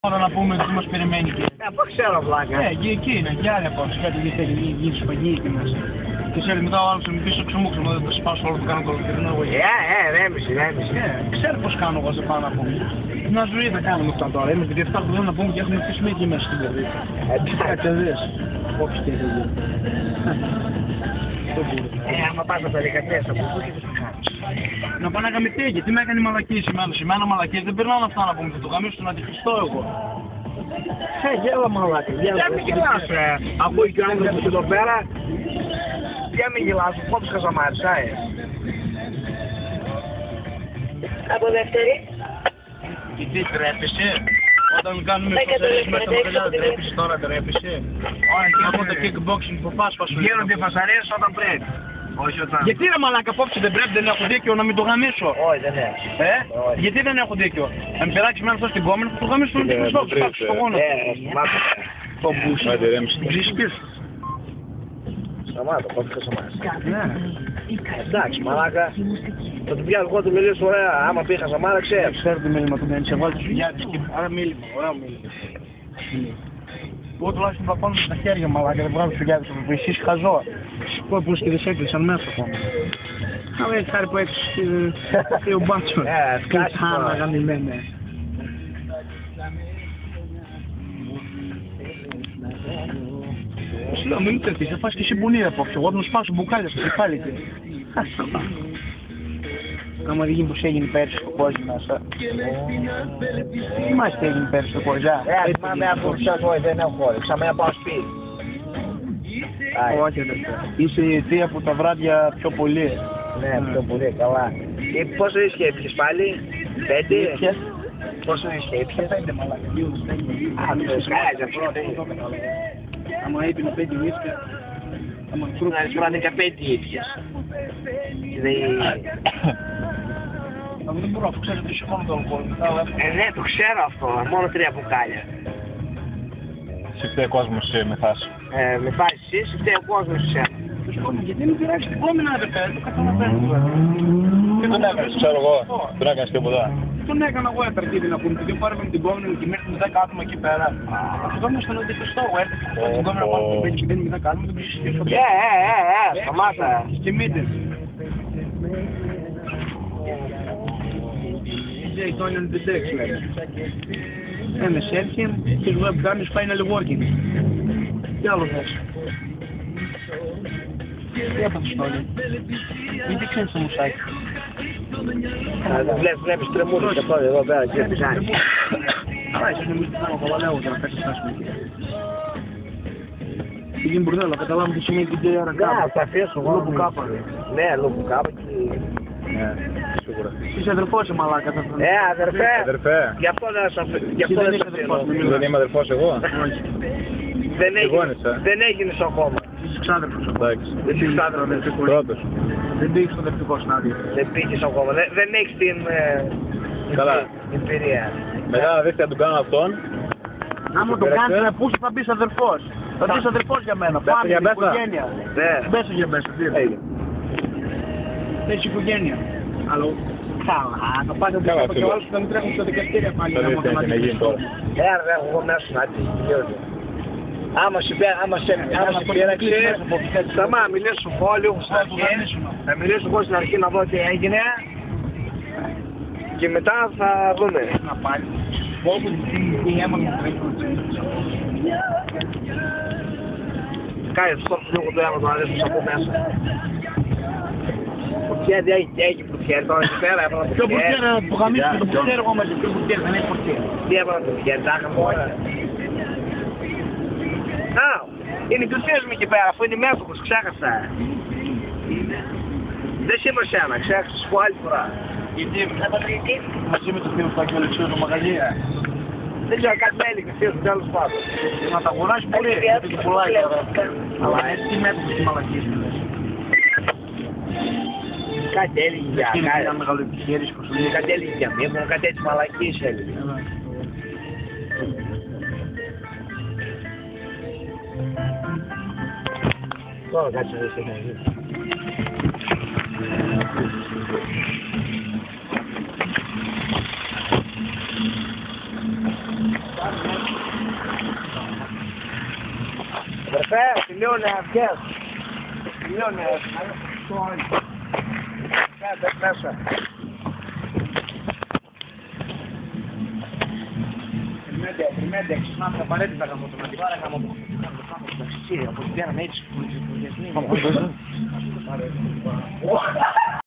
Τώρα να πούμε τι μας περιμένει εκεί. Πώς ξέρω βλάκα. Εκεί είναι, για άλλη απόψη, κάτι δεν θέλει γίνει σφαγή εκεί μέσα. Και ξέρει μετά ο άλλος με πίσω ξεμούξιμο, δεν το σπάσω όλο που κάνω το λογοκαιρινό εγώ. Ρέμιση. Ξέρω πώς κάνω εγώ σε πάνω να πούμε. Μια ζωή δεν κάνουμε αυτά τώρα, είμαστε 17 χρόνια να πούμε και έχουμε πισμή εκεί μέσα στην παιδί. Κάτσε δες. Όχι και εδώ. Άμα πας από τα 13 από πού και τι θα κάνεις. Να πάω να γαμητέγει, τι με έκανε μαλακίες εμένα μαλακίες, δεν περνάνε αυτά να πούμε, θα το γαμίσω στον αντιχριστό εγώ. Γέλα μαλάκα, γέλα. Για μην γελάς από εκεί ο άνθρωπος εδώ πέρα. Για μην γελάς, πόντος χαζαμάρης, Από δεύτερη. Και τι τρέπεσαι, όταν κάνουμε φασαρίες μέσα στα μαγαζιά τρέπεσαι, τώρα τρέπεσαι. Από το kickboxing που πας σου. Γίνονται φασαρίες όταν πρέπει. Όχι όταν... Γιατί ρε μαλάκα απόψε δεν πρέπει, δεν έχω δίκιο να μην το γαμίσω. Όχι δεν έχει. Γιατί δεν έχω δίκιο. Αν με πειράξει με αυτό στην κόμενη θα το γαμίσω στον αντιχριστό, του πάψω στο γόνο. Το μπούσι. Βρίσκεις. Σταμάτα, πότε θα σταμάτησε. Εντάξει, μαλάκα. Θα του πιάνω εγώ το μιλήσω ωραία. Άμα πει χαζαμάρα, ξέρει. Ξέρω τι μίλημα του κάνει. Σε βάλει του γιάδες και άρα μίλημα. Ωραίο μίλημα. Εγώ τουλάχιστον θα πάω στα χέρια μαλάκα. Δεν βγάζω του γιάδες από εσείς χαζό. Πω πως και δεν σε έκλεισαν μέσα ακόμα. Αλλά έτσι χάρη που έξω και ο μπάτσος. Σκάτσανα γαμημένα. Σου λέω, μην τρεπείς, θα φας και συμπονία απόψε. Εγώ θα μου σπάσω μπουκάλια στο κεφάλι του. Άμα δεν γίνει πως έγινε πέρυσι στο κόζι μέσα. Θυμάσαι τι έγινε πέρυσι στο κόζι, Θυμάμαι από ψάχο, δεν έχω χώρη. Ξαμέ να πάω σπίτι. Όχι, είσαι η αιτία που τα βράδια πιο πολύ. Ναι, πιο πολύ, καλά. Και πόσο ίσχυε έπιες πάλι, 5. Πόσο ίσχυε έπιες. 5 μαλάκα. Α, το σκάζει αυτό. Άμα έπινε 5 νύχια, άμα Τώρα 15 έπιες. Δεν μπορώ, αφού ξέρεις ότι σηκώνω το αλκοόλ. Ναι, το ξέρω αυτό, μόνο 3 μπουκάλια. Σε φταίει ο κόσμος με φάση. Με φάση εσύ, σε φταίει ο κόσμος σε σένα. Γιατί μην πειράξει την κόμμηνα να πέφτει, το καταλαβαίνω. Δεν έκανες, ξέρω εγώ, δεν έκανες τίποτα. Τον έκανα εγώ επερκίδη να πούμε, γιατί πάραμε την κόμμηνα και μέχρι 10 άτομα εκεί πέρα. Αυτό όμως ήταν ότι χριστό, εγώ έρθει την κόμμηνα να πάρουμε την πέντε και δεν είναι 10 άτομα, δεν πήγε στη σωτή. Σταμάτα. Και μύτες. DJ Tony on the decks λέμε. MS Erkin, his webcam is finally working. Τι άλλο θες. Τι έπαθες Tony. Γιατί ξέρεις το μουσάκι. Βλέπεις τρεμούρες και αυτό εδώ πέρα και τι κάνεις. Αλλά εσύ νομίζεις ότι θα είμαι κοβαλέω και να παίξεις τα σπίτι. Τι γίνει μπουρδέλα, καταλάβουμε τι σημαίνει DJ Arakaba. Ναι, θα αφήσω εγώ. Λούπου κάπα. Ναι, λούπου κάπα και... Ναι, σίγουρα. Είσαι αδερφός σε μαλάκα. Αδερφέ. Γι' αυτό δεν σε αφήνω. Δεν είμαι αδερφός εγώ. Δεν έγινες ακόμα. Είσαι ξάδερφος. Εντάξει. Δεν είσαι ξάδερφος. Πρώτος. Δεν πήγες στο δεκτικό στάδιο. Δεν πήγες ακόμα. Δεν έχεις την εμπειρία. Μετά δεν θα τον κάνω αυτόν. Άμα το κάνεις πού θα μπεις αδερφός. Θα μπεις αδερφός για μένα. Πάμε για οικογένεια. Μπέσα για μπέσα. Έχεις οικογένεια. Αλλά καλά. Θα πάτε από και ο άλλος που θα μην τρέχουν στα δικαστήρια πάλι. Θα δεις τι έχει να γίνει τώρα. Δεν έχω εγώ μέσα να τη τελειώσει. Άμα σε πήραξε, σταμά, μιλήσω εγώ λίγο στην αρχή. Θα μιλήσω εγώ στην αρχή να δω τι έγινε. Και μετά θα δούμε. Να πάλι. Όπου τι αίμα μου τρέχει. Κάνε στο λίγο το αίμα του αρέσει που από μέσα. Πουρτιέρ, έχει πουρτιέρ τώρα εκεί πέρα. Ποιο πουρτιέρ που γαμίζει το πουρτιέρ εγώ μαζί. Ποιο πουρτιέρ, δεν έχει πουρτιέρ. Τι έβαλα το πουρτιέρ, τα είχαμε όλα. Είναι και ο θείος μου εκεί πέρα, αφού είναι μέτοχος, ξέχασα. Δεν σε είπα σένα, ξέχασες που άλλη φορά. Γιατί μαζί με το θείο στο Αγγελεξίο το μαγαζί. Δεν ξέρω, κάτι με έλεγε θείος μου, τέλος πάντων. Να τα αγοράσει πολύ, γιατί και πουλάει. Αλλά έτσι μέτοχος τη μαλακής μου λες. Κάτι έλεγε για μια μεγάλη επιχείρηση που σου λέει. Κάτι έλεγε για μήπως, κάτι έτσι μαλακής έλεγε. Τώρα κάτσε να δεις τι έχει. αδερφέ, τελείωνε αυτές. Τελείωνε αυτές. Κάτω μέσα. Περιμένετε, ξυπνάμε απαραίτητα γαμώ το μαντιβάρα, γαμώ το ταξί, από την πέραμε έτσι, που διεθνή.